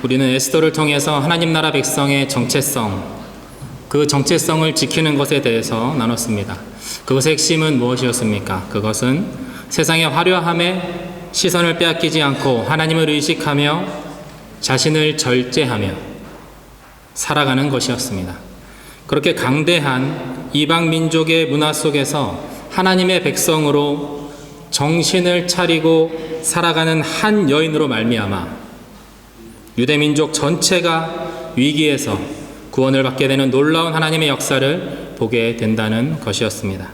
우리는 에스더를 통해서 하나님 나라 백성의 정체성, 그 정체성을 지키는 것에 대해서 나눴습니다. 그것의 핵심은 무엇이었습니까? 그것은 세상의 화려함에 시선을 빼앗기지 않고 하나님을 의식하며 자신을 절제하며 살아가는 것이었습니다. 그렇게 강대한 이방 민족의 문화 속에서 하나님의 백성으로 정신을 차리고 살아가는 한 여인으로 말미암아 유대민족 전체가 위기에서 구원을 받게 되는 놀라운 하나님의 역사를 보게 된다는 것이었습니다.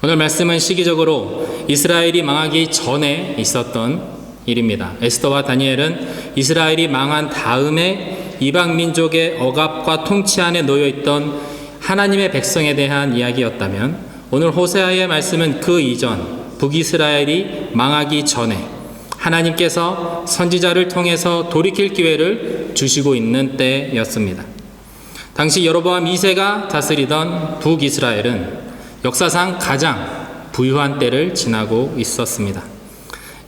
오늘 말씀은 시기적으로 이스라엘이 망하기 전에 있었던 일입니다. 에스더와 다니엘은 이스라엘이 망한 다음에 이방 민족의 억압과 통치 안에 놓여있던 하나님의 백성에 대한 이야기였다면, 오늘 호세아의 말씀은 그 이전 북이스라엘이 망하기 전에 하나님께서 선지자를 통해서 돌이킬 기회를 주시고 있는 때였습니다. 당시 여로보암 2세가 다스리던 북이스라엘은 역사상 가장 부유한 때를 지나고 있었습니다.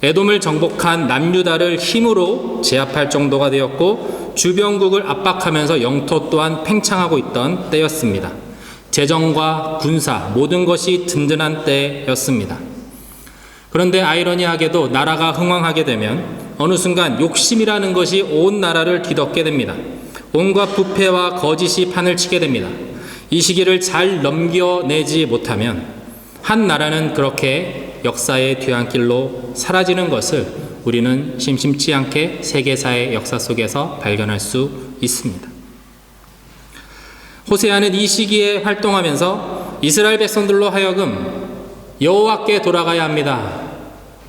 에돔을 정복한 남유다를 힘으로 제압할 정도가 되었고 주변국을 압박하면서 영토 또한 팽창하고 있던 때였습니다. 재정과 군사 모든 것이 든든한 때였습니다. 그런데 아이러니하게도 나라가 흥왕하게 되면 어느 순간 욕심이라는 것이 온 나라를 뒤덮게 됩니다. 온갖 부패와 거짓이 판을 치게 됩니다. 이 시기를 잘 넘겨내지 못하면 한 나라는 그렇게 역사의 뒤안길로 사라지는 것을 우리는 심심치 않게 세계사의 역사 속에서 발견할 수 있습니다. 호세아는 이 시기에 활동하면서 이스라엘 백성들로 하여금 여호와께 돌아가야 합니다.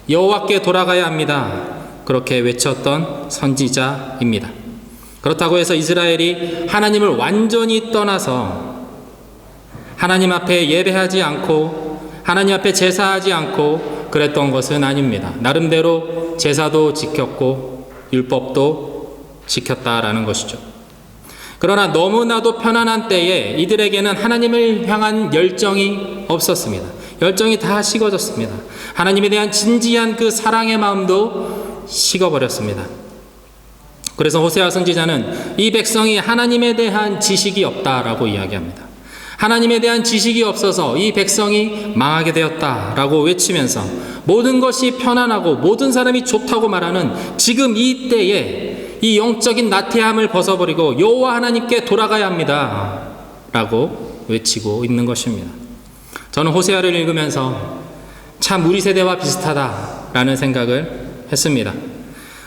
여호와께 돌아가야 합니다. 그렇게 외쳤던 선지자입니다. 그렇다고 해서 이스라엘이 하나님을 완전히 떠나서 하나님 앞에 예배하지 않고 하나님 앞에 제사하지 않고 그랬던 것은 아닙니다. 나름대로 제사도 지켰고 율법도 지켰다라는 것이죠. 그러나 너무나도 편안한 때에 이들에게는 하나님을 향한 열정이 없었습니다. 열정이 다 식어졌습니다. 하나님에 대한 진지한 그 사랑의 마음도 식어버렸습니다. 그래서 호세아 선지자는 이 백성이 하나님에 대한 지식이 없다라고 이야기합니다. 하나님에 대한 지식이 없어서 이 백성이 망하게 되었다라고 외치면서 모든 것이 편안하고 모든 사람이 좋다고 말하는 지금 이 때에 이 영적인 나태함을 벗어버리고 여호와 하나님께 돌아가야 합니다 라고 외치고 있는 것입니다. 저는 호세아를 읽으면서 참 우리 세대와 비슷하다라는 생각을 했습니다.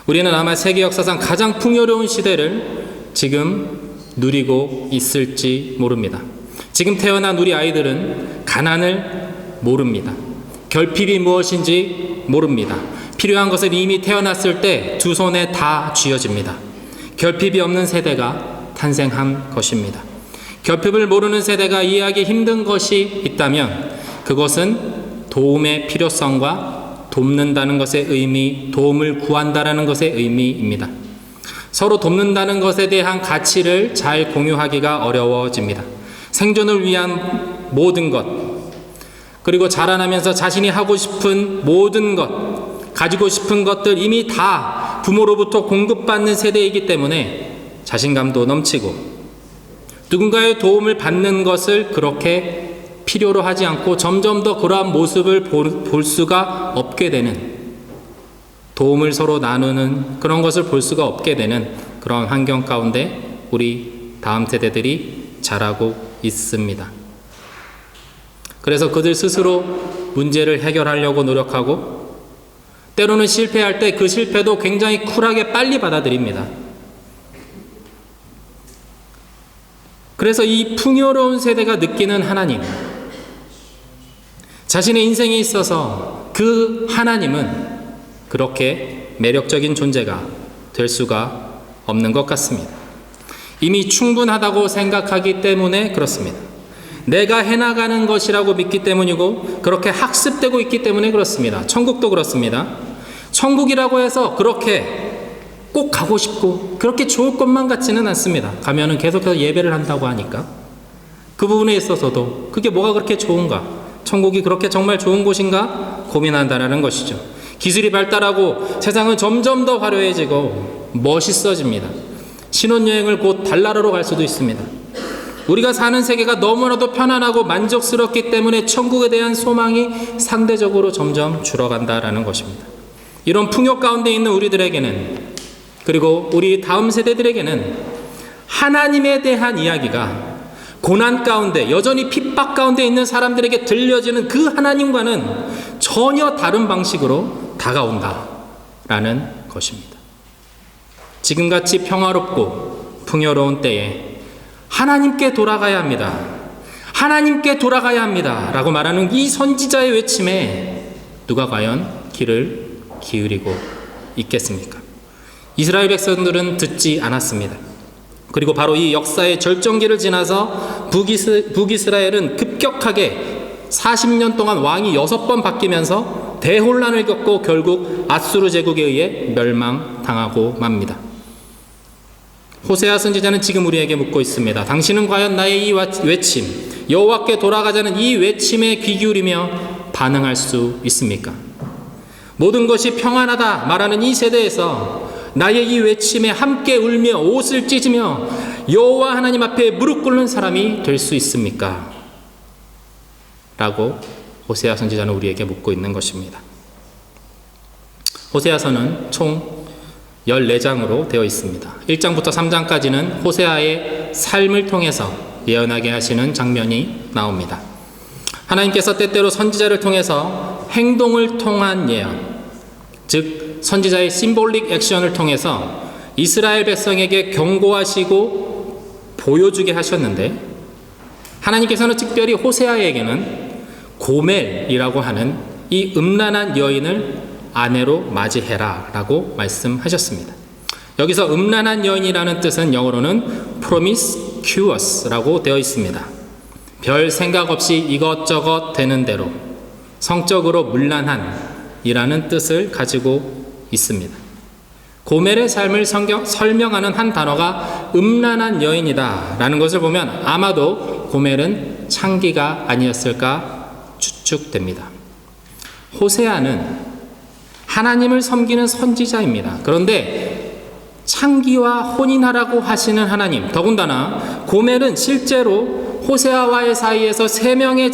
우리는 아마 세계 역사상 가장 풍요로운 시대를 지금 누리고 있을지 모릅니다. 지금 태어난 우리 아이들은 가난을 모릅니다. 결핍이 무엇인지 모릅니다. 필요한 것을 이미 태어났을 때 두 손에 다 쥐어집니다. 결핍이 없는 세대가 탄생한 것입니다. 결핍을 모르는 세대가 이해하기 힘든 것이 있다면 그것은 도움의 필요성과 돕는다는 것의 의미, 도움을 구한다는 것의 의미입니다. 서로 돕는다는 것에 대한 가치를 잘 공유하기가 어려워집니다. 생존을 위한 모든 것, 그리고 자라나면서 자신이 하고 싶은 모든 것, 가지고 싶은 것들 이미 다 부모로부터 공급받는 세대이기 때문에 자신감도 넘치고 누군가의 도움을 받는 것을 그렇게 필요로 하지 않고 점점 더 그러한 모습을 볼 수가 없게 되는, 도움을 서로 나누는 그런 것을 볼 수가 없게 되는 그런 환경 가운데 우리 다음 세대들이 자라고 있습니다. 그래서 그들 스스로 문제를 해결하려고 노력하고 때로는 실패할 때 그 실패도 굉장히 쿨하게 빨리 받아들입니다. 그래서 이 풍요로운 세대가 느끼는 하나님, 자신의 인생에 있어서 그 하나님은 그렇게 매력적인 존재가 될 수가 없는 것 같습니다. 이미 충분하다고 생각하기 때문에 그렇습니다. 내가 해나가는 것이라고 믿기 때문이고 그렇게 학습되고 있기 때문에 그렇습니다. 천국도 그렇습니다. 천국이라고 해서 그렇게 꼭 가고 싶고 그렇게 좋을 것만 같지는 않습니다. 가면은 계속해서 예배를 한다고 하니까 그 부분에 있어서도 그게 뭐가 그렇게 좋은가, 천국이 그렇게 정말 좋은 곳인가 고민한다는 것이죠. 기술이 발달하고 세상은 점점 더 화려해지고 멋있어집니다. 신혼여행을 곧 달나라로 갈 수도 있습니다. 우리가 사는 세계가 너무나도 편안하고 만족스럽기 때문에 천국에 대한 소망이 상대적으로 점점 줄어간다라는 것입니다. 이런 풍요 가운데 있는 우리들에게는, 그리고 우리 다음 세대들에게는 하나님에 대한 이야기가 고난 가운데, 여전히 핍박 가운데 있는 사람들에게 들려지는 그 하나님과는 전혀 다른 방식으로 다가온다라는 것입니다. 지금같이 평화롭고 풍요로운 때에 하나님께 돌아가야 합니다. 하나님께 돌아가야 합니다. 라고 말하는 이 선지자의 외침에 누가 과연 귀를 기울이고 있겠습니까? 이스라엘 백성들은 듣지 않았습니다. 그리고 바로 이 역사의 절정기를 지나서 북이스라엘은 급격하게 40년 동안 왕이 6번 바뀌면서 대혼란을 겪고 결국 아수르 제국에 의해 멸망당하고 맙니다. 호세아 선지자는 지금 우리에게 묻고 있습니다. 당신은 과연 나의 이 외침, 여호와께 돌아가자는 이 외침에 귀 기울이며 반응할 수 있습니까? 모든 것이 평안하다 말하는 이 세대에서 나의 이 외침에 함께 울며 옷을 찢으며 여호와 하나님 앞에 무릎 꿇는 사람이 될 수 있습니까? 라고 호세아 선지자는 우리에게 묻고 있는 것입니다. 호세아서는 총 14장으로 되어 있습니다. 1장부터 3장까지는 호세아의 삶을 통해서 예언하게 하시는 장면이 나옵니다. 하나님께서 때때로 선지자를 통해서 행동을 통한 예언, 즉 선지자의 심볼릭 액션을 통해서 이스라엘 백성에게 경고하시고 보여주게 하셨는데, 하나님께서는 특별히 호세아에게는 고멜이라고 하는 이 음란한 여인을 아내로 맞이해라 라고 말씀하셨습니다. 여기서 음란한 여인이라는 뜻은 영어로는 promiscuous라고 되어 있습니다. 별 생각 없이 이것저것 되는 대로 성적으로 문란한 이라는 뜻을 가지고 있습니다. 고멜의 삶을 설명하는 한 단어가 음란한 여인이다 라는 것을 보면 아마도 고멜은 창기가 아니었을까 추측됩니다. 호세아는 하나님을 섬기는 선지자입니다. 그런데 창기와 혼인하라고 하시는 하나님, 더군다나 고멜은 실제로 호세아와의 사이에서 3명의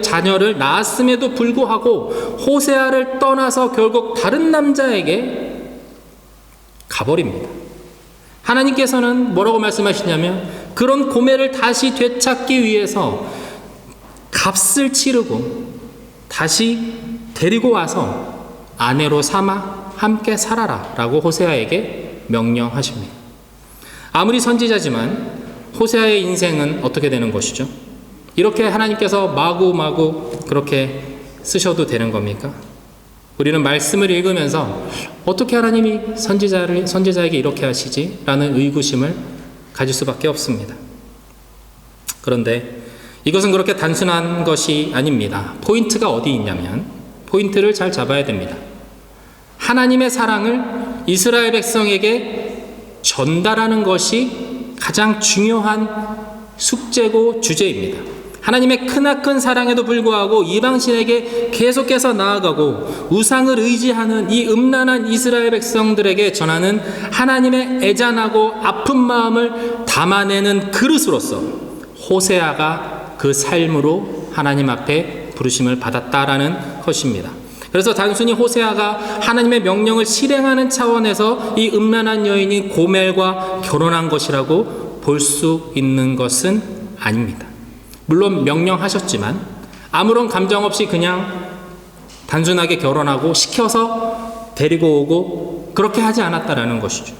자녀를 낳았음에도 불구하고 호세아를 떠나서 결국 다른 남자에게 가버립니다. 하나님께서는 뭐라고 말씀하시냐면 그런 고멜을 다시 되찾기 위해서 값을 치르고 다시 데리고 와서 아내로 삼아 함께 살아라 라고 호세아에게 명령하십니다. 아무리 선지자지만 호세아의 인생은 어떻게 되는 것이죠? 이렇게 하나님께서 마구마구 그렇게 쓰셔도 되는 겁니까? 우리는 말씀을 읽으면서 어떻게 하나님이 선지자에게 이렇게 하시지? 라는 의구심을 가질 수밖에 없습니다. 그런데 이것은 그렇게 단순한 것이 아닙니다. 포인트가 어디 있냐면 포인트를 잘 잡아야 됩니다. 하나님의 사랑을 이스라엘 백성에게 전달하는 것이 가장 중요한 숙제고 주제입니다. 하나님의 크나큰 사랑에도 불구하고 이방신에게 계속해서 나아가고 우상을 의지하는 이 음란한 이스라엘 백성들에게 전하는 하나님의 애잔하고 아픈 마음을 담아내는 그릇으로서 호세아가 그 삶으로 하나님 앞에 부르심을 받았다라는 것입니다. 그래서 단순히 호세아가 하나님의 명령을 실행하는 차원에서 이 음란한 여인이 고멜과 결혼한 것이라고 볼 수 있는 것은 아닙니다. 물론 명령하셨지만 아무런 감정 없이 그냥 단순하게 결혼하고 시켜서 데리고 오고 그렇게 하지 않았다라는 것이죠.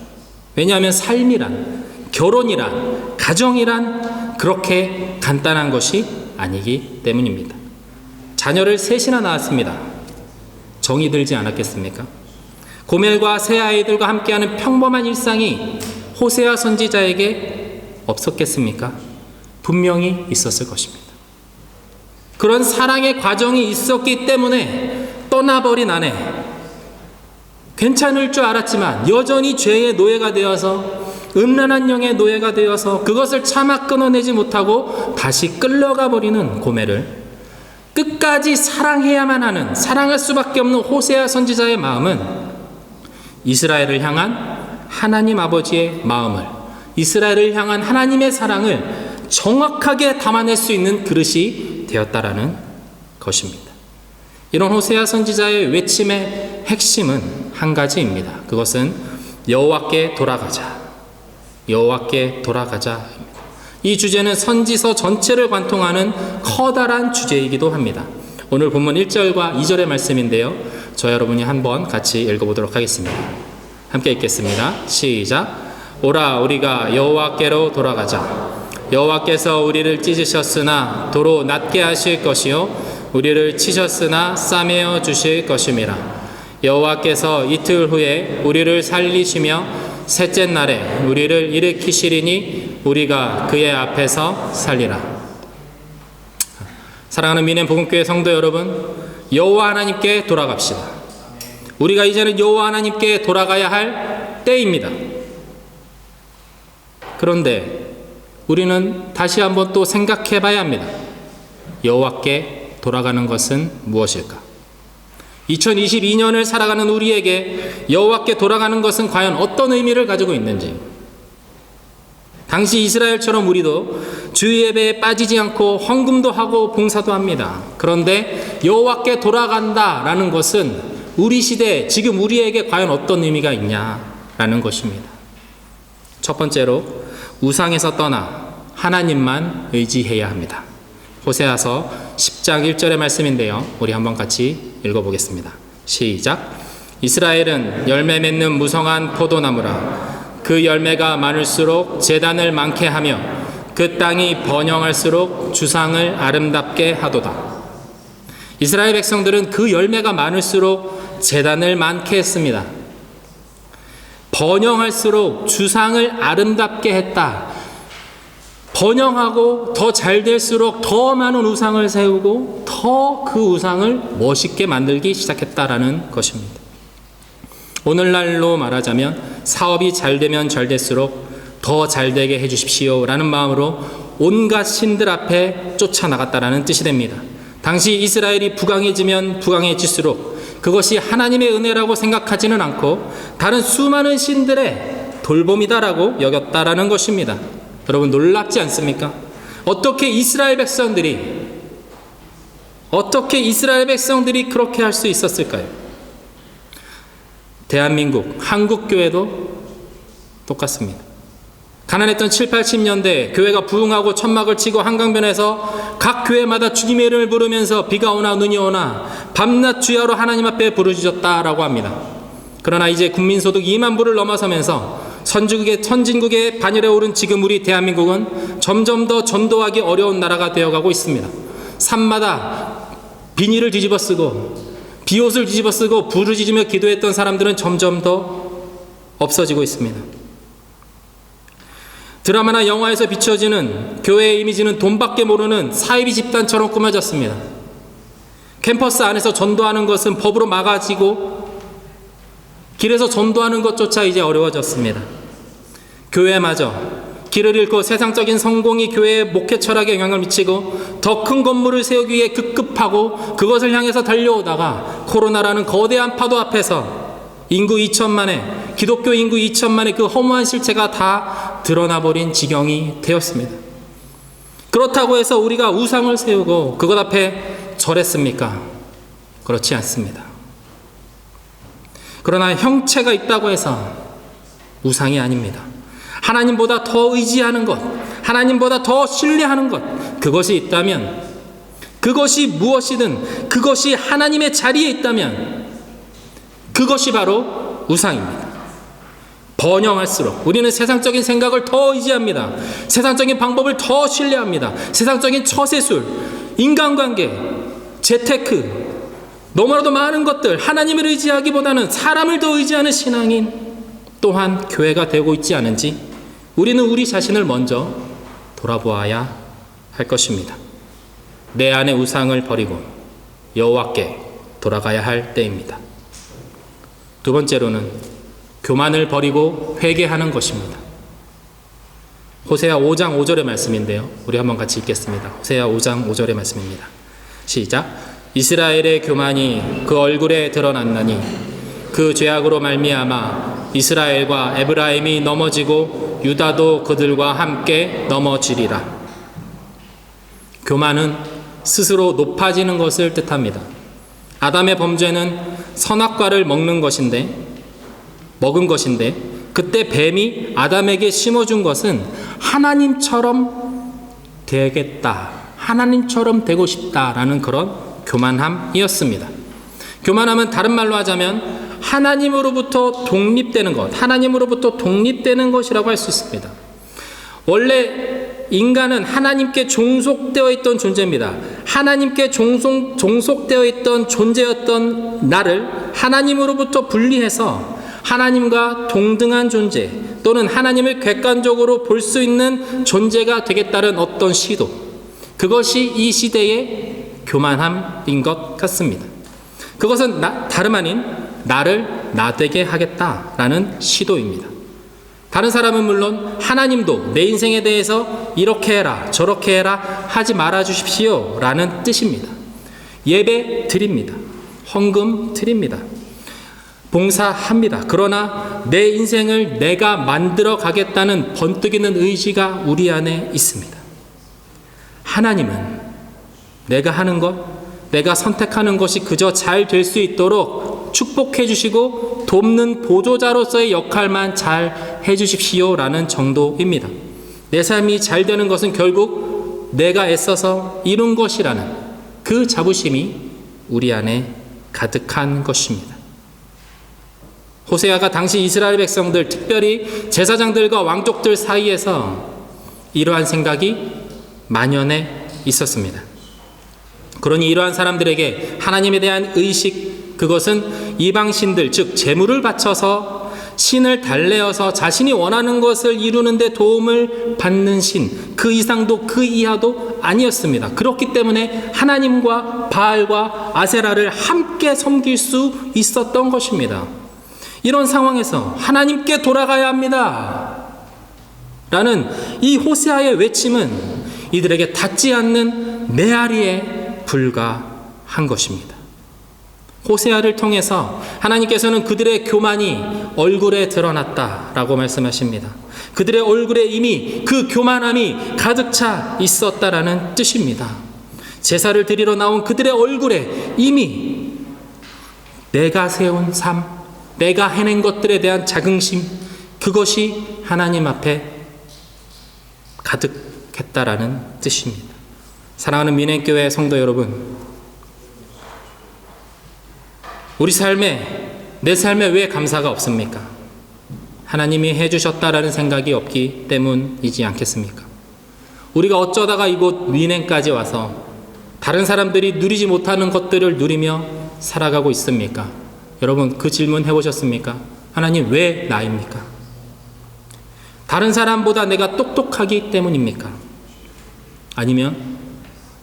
왜냐하면 삶이란, 결혼이란, 가정이란 그렇게 간단한 것이 아니기 때문입니다. 자녀를 셋이나 낳았습니다. 정이 들지 않았겠습니까? 고멜과 세 아이들과 함께하는 평범한 일상이 호세아 선지자에게 없었겠습니까? 분명히 있었을 것입니다. 그런 사랑의 과정이 있었기 때문에 떠나버린 아내, 괜찮을 줄 알았지만 여전히 죄의 노예가 되어서 음란한 영의 노예가 되어서 그것을 차마 끊어내지 못하고 다시 끌려가 버리는 고멜을 끝까지 사랑해야만 하는, 사랑할 수밖에 없는 호세아 선지자의 마음은 이스라엘을 향한 하나님 아버지의 마음을, 이스라엘을 향한 하나님의 사랑을 정확하게 담아낼 수 있는 그릇이 되었다라는 것입니다. 이런 호세아 선지자의 외침의 핵심은 한 가지입니다. 그것은 여호와께 돌아가자, 여호와께 돌아가자입니다. 이 주제는 선지서 전체를 관통하는 커다란 주제이기도 합니다. 오늘 본문 1절과 2절의 말씀인데요, 저 여러분이 한번 같이 읽어보도록 하겠습니다. 함께 읽겠습니다. 시작. 오라, 우리가 여호와께로 돌아가자. 여호와께서 우리를 찢으셨으나 도로 낮게 하실 것이요 우리를 치셨으나 싸매어 주실 것임이라. 여호와께서 이틀 후에 우리를 살리시며 셋째 날에 우리를 일으키시리니 우리가 그의 앞에서 살리라. 사랑하는 미넨 복음교회 성도 여러분, 여호와 하나님께 돌아갑시다. 우리가 이제는 여호와 하나님께 돌아가야 할 때입니다. 그런데 우리는 다시 한번 또 생각해 봐야 합니다. 여호와께 돌아가는 것은 무엇일까? 2022년을 살아가는 우리에게 여호와께 돌아가는 것은 과연 어떤 의미를 가지고 있는지, 당시 이스라엘처럼 우리도 주일 예배에 빠지지 않고 헌금도 하고 봉사도 합니다. 그런데 여호와께 돌아간다라는 것은 우리 시대, 지금 우리에게 과연 어떤 의미가 있냐라는 것입니다. 첫 번째로, 우상에서 떠나 하나님만 의지해야 합니다. 호세아서 10장 1절의 말씀인데요, 우리 한번 같이 읽어보겠습니다. 시작. 이스라엘은 열매 맺는 무성한 포도나무라. 그 열매가 많을수록 제단을 많게 하며 그 땅이 번영할수록 주상을 아름답게 하도다. 이스라엘 백성들은 그 열매가 많을수록 제단을 많게 했습니다. 번영할수록 주상을 아름답게 했다. 번영하고 더 잘 될수록 더 많은 우상을 세우고 더 그 우상을 멋있게 만들기 시작했다라는 것입니다. 오늘날로 말하자면 사업이 잘 되면 잘 될수록 더 잘 되게 해주십시오 라는 마음으로 온갖 신들 앞에 쫓아나갔다라는 뜻이 됩니다. 당시 이스라엘이 부강해지면 부강해질수록 그것이 하나님의 은혜라고 생각하지는 않고 다른 수많은 신들의 돌봄이다라고 여겼다라는 것입니다. 여러분, 놀랍지 않습니까? 어떻게 이스라엘 백성들이 그렇게 할 수 있었을까요? 대한민국, 한국교회도 똑같습니다. 가난했던 7, 80년대 교회가 부흥하고 천막을 치고 한강변에서 각 교회마다 주님의 이름을 부르면서 비가 오나 눈이 오나 밤낮 주야로 하나님 앞에 부르짖었다라고 합니다. 그러나 이제 국민소득 2만 불을 넘어서면서 선진국의 반열에 오른 지금 우리 대한민국은 점점 더 전도하기 어려운 나라가 되어가고 있습니다. 산마다 비닐을 뒤집어 쓰고 비옷을 뒤집어 쓰고 부르짖으며 기도했던 사람들은 점점 더 없어지고 있습니다. 드라마나 영화에서 비춰지는 교회의 이미지는 돈밖에 모르는 사이비 집단처럼 꾸며졌습니다. 캠퍼스 안에서 전도하는 것은 법으로 막아지고 길에서 전도하는 것조차 이제 어려워졌습니다. 교회마저 길을 잃고 세상적인 성공이 교회의 목회 철학에 영향을 미치고 더 큰 건물을 세우기 위해 급급하고 그것을 향해서 달려오다가 코로나라는 거대한 파도 앞에서 인구 2천만의 기독교 인구 2천만의 그 허무한 실체가 다 드러나버린 지경이 되었습니다. 그렇다고 해서 우리가 우상을 세우고 그것 앞에 절했습니까? 그렇지 않습니다. 그러나 형체가 있다고 해서 우상이 아닙니다. 하나님보다 더 의지하는 것, 하나님보다 더 신뢰하는 것, 그것이 있다면, 그것이 무엇이든 그것이 하나님의 자리에 있다면 그것이 바로 우상입니다. 번영할수록 우리는 세상적인 생각을 더 의지합니다. 세상적인 방법을 더 신뢰합니다. 세상적인 처세술, 인간관계, 재테크, 너무나도 많은 것들, 하나님을 의지하기보다는 사람을 더 의지하는 신앙인 또한 교회가 되고 있지 않은지 우리는 우리 자신을 먼저 돌아보아야 할 것입니다. 내 안의 우상을 버리고 여호와께 돌아가야 할 때입니다. 두 번째로는 교만을 버리고 회개하는 것입니다. 호세아 5장 5절의 말씀인데요, 우리 한번 같이 읽겠습니다. 호세아 5장 5절의 말씀입니다. 시작. 이스라엘의 교만이 그 얼굴에 드러났나니 그 죄악으로 말미암아 이스라엘과 에브라임이 넘어지고 유다도 그들과 함께 넘어지리라. 교만은 스스로 높아지는 것을 뜻합니다. 아담의 범죄는 선악과를 먹은 것인데 그때 뱀이 아담에게 심어준 것은 하나님처럼 되겠다, 하나님처럼 되고 싶다라는 그런 교만함이었습니다. 교만함은 다른 말로 하자면 하나님으로부터 독립되는 것이라고 할 수 있습니다. 원래 인간은 하나님께 종속되어 있던 존재입니다. 하나님께 종속되어 있던 존재였던 나를 하나님으로부터 분리해서 하나님과 동등한 존재 또는 하나님을 객관적으로 볼 수 있는 존재가 되겠다는 어떤 시도, 그것이 이 시대의 교만함인 것 같습니다. 그것은 다름 아닌 나를 나되게 하겠다라는 시도입니다. 다른 사람은 물론 하나님도 내 인생에 대해서 이렇게 해라 저렇게 해라 하지 말아 주십시오 라는 뜻입니다. 예배 드립니다. 헌금 드립니다. 봉사합니다. 그러나 내 인생을 내가 만들어 가겠다는 번뜩이는 의지가 우리 안에 있습니다. 하나님은 내가 하는 것, 내가 선택하는 것이 그저 잘 될 수 있도록 축복해 주시고 돕는 보조자로서의 역할만 잘 해주십시오 라는 정도입니다. 내 삶이 잘 되는 것은 결국 내가 애써서 이룬 것이라는 그 자부심이 우리 안에 가득한 것입니다. 호세아가 당시 이스라엘 백성들, 특별히 제사장들과 왕족들 사이에서 이러한 생각이 만연해 있었습니다. 그러니 이러한 사람들에게 하나님에 대한 의식, 그것은 이방신들, 즉 제물을 바쳐서 신을 달래어서 자신이 원하는 것을 이루는 데 도움을 받는 신, 그 이상도 그 이하도 아니었습니다. 그렇기 때문에 하나님과 바알과 아세라를 함께 섬길 수 있었던 것입니다. 이런 상황에서 하나님께 돌아가야 합니다 라는 이 호세아의 외침은 이들에게 닿지 않는 메아리에 불과한 것입니다. 호세아를 통해서 하나님께서는 그들의 교만이 얼굴에 드러났다라고 말씀하십니다. 그들의 얼굴에 이미 그 교만함이 가득 차 있었다라는 뜻입니다. 제사를 드리러 나온 그들의 얼굴에 이미 내가 세운 삶, 내가 해낸 것들에 대한 자긍심, 그것이 하나님 앞에 가득했다라는 뜻입니다. 사랑하는 민행교회 성도 여러분, 우리 내 삶에 왜 감사가 없습니까? 하나님이 해주셨다라는 생각이 없기 때문이지 않겠습니까? 우리가 어쩌다가 이곳 민행까지 와서 다른 사람들이 누리지 못하는 것들을 누리며 살아가고 있습니까? 여러분, 그 질문 해보셨습니까? 하나님, 왜 나입니까? 다른 사람보다 내가 똑똑하기 때문입니까? 아니면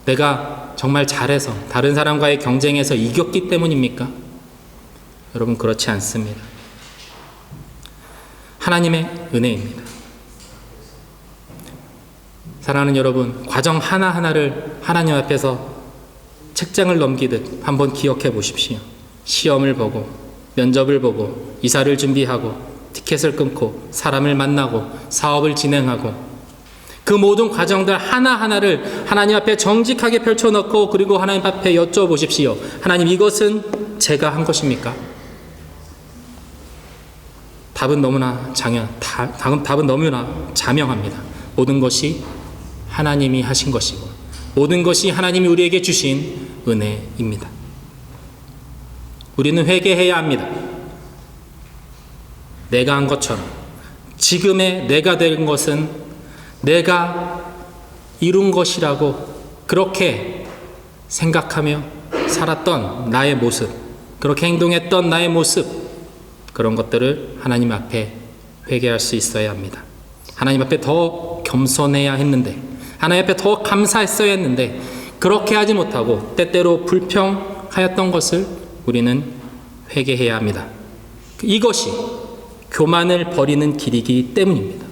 내가 정말 잘해서 다른 사람과의 경쟁에서 이겼기 때문입니까? 여러분, 그렇지 않습니다. 하나님의 은혜입니다. 사랑하는 여러분, 과정 하나하나를 하나님 앞에서 책장을 넘기듯 한번 기억해 보십시오. 시험을 보고, 면접을 보고, 이사를 준비하고, 티켓을 끊고, 사람을 만나고, 사업을 진행하고, 그 모든 과정들 하나하나를 하나님 앞에 정직하게 펼쳐놓고, 그리고 하나님 앞에 여쭤보십시오. 하나님, 이것은 제가 한 것입니까? 답은 너무나 자명합니다. 모든 것이 하나님이 하신 것이고, 모든 것이 하나님이 우리에게 주신 은혜입니다. 우리는 회개해야 합니다. 내가 한 것처럼 지금의 내가 된 것은 내가 이룬 것이라고 그렇게 생각하며 살았던 나의 모습, 그렇게 행동했던 나의 모습, 그런 것들을 하나님 앞에 회개할 수 있어야 합니다. 하나님 앞에 더 겸손해야 했는데, 하나님 앞에 더 감사했어야 했는데, 그렇게 하지 못하고 때때로 불평하였던 것을 우리는 회개해야 합니다. 이것이 교만을 버리는 길이기 때문입니다.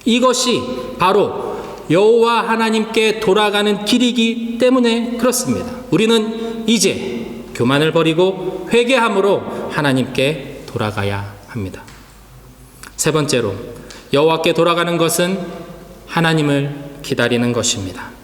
이것이 바로 여호와 하나님께 돌아가는 길이기 때문에 그렇습니다. 우리는 이제 교만을 버리고 회개함으로 하나님께 돌아가야 합니다. 세 번째로, 여호와께 돌아가는 것은 하나님을 기다리는 것입니다.